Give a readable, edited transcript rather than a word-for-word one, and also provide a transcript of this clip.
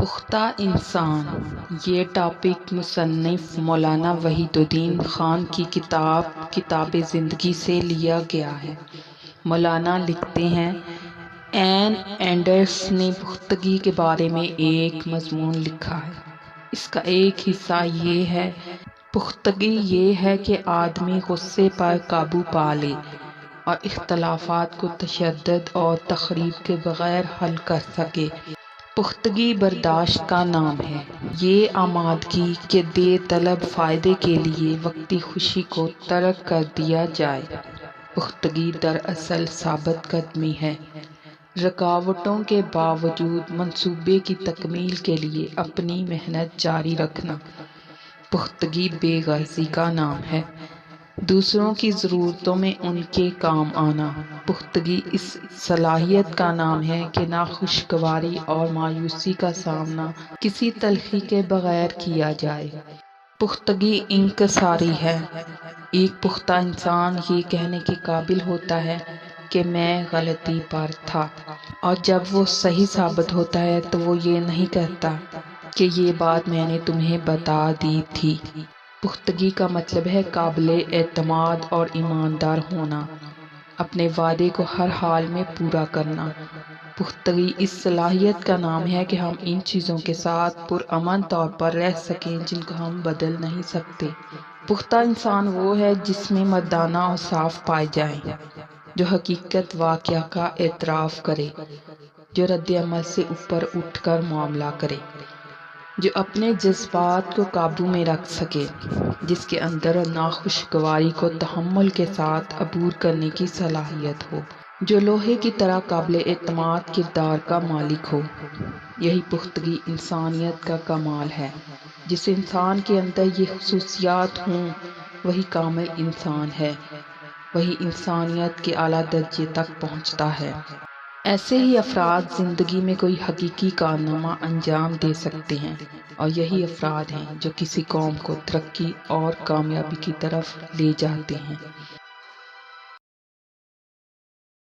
پختہ انسان، یہ ٹاپک مصنف مولانا وحید الدین خان کی کتاب زندگی سے لیا گیا ہے۔ مولانا لکھتے ہیں، این اینڈرس نے پختگی کے بارے میں ایک مضمون لکھا ہے۔ اس کا ایک حصہ یہ ہے، پختگی یہ ہے کہ آدمی غصے پر قابو پا لے اور اختلافات کو تشدد اور تخریب کے بغیر حل کر سکے۔ پختگی برداشت کا نام ہے، یہ آمادگی کہ دیر طلب فائدے کے لیے وقتی خوشی کو ترک کر دیا جائے۔ پختگی دراصل ثابت قدمی ہے، رکاوٹوں کے باوجود منصوبے کی تکمیل کے لیے اپنی محنت جاری رکھنا۔ پختگی بے غرضی کا نام ہے، دوسروں کی ضرورتوں میں ان کے کام آنا۔ پختگی اس صلاحیت کا نام ہے کہ ناخوشگواری اور مایوسی کا سامنا کسی تلخی کے بغیر کیا جائے۔ پختگی انکساری ہے، ایک پختہ انسان یہ کہنے کے قابل ہوتا ہے کہ میں غلطی پر تھا، اور جب وہ صحیح ثابت ہوتا ہے تو وہ یہ نہیں کہتا کہ یہ بات میں نے تمہیں بتا دی تھی۔ پختگی کا مطلب ہے قابل اعتماد اور ایماندار ہونا، اپنے وعدے کو ہر حال میں پورا کرنا۔ پختگی اس صلاحیت کا نام ہے کہ ہم ان چیزوں کے ساتھ پرامن طور پر رہ سکیں جن کو ہم بدل نہیں سکتے۔ پختہ انسان وہ ہے جس میں مردانہ اور صاف پائے جائیں، جو حقیقت واقعہ کا اعتراف کرے، جو رد عمل سے اوپر اٹھ کر معاملہ کرے، جو اپنے جذبات کو قابو میں رکھ سکے، جس کے اندر ناخوشگواری کو تحمل کے ساتھ عبور کرنے کی صلاحیت ہو، جو لوہے کی طرح قابل اعتماد کردار کا مالک ہو۔ یہی پختگی انسانیت کا کمال ہے۔ جس انسان کے اندر یہ خصوصیات ہوں وہی کامل انسان ہے، وہی انسانیت کے اعلیٰ درجے تک پہنچتا ہے۔ ایسے ہی افراد زندگی میں کوئی حقیقی کارنامہ انجام دے سکتے ہیں، اور یہی افراد ہیں جو کسی قوم کو ترقی اور کامیابی کی طرف لے جاتے ہیں۔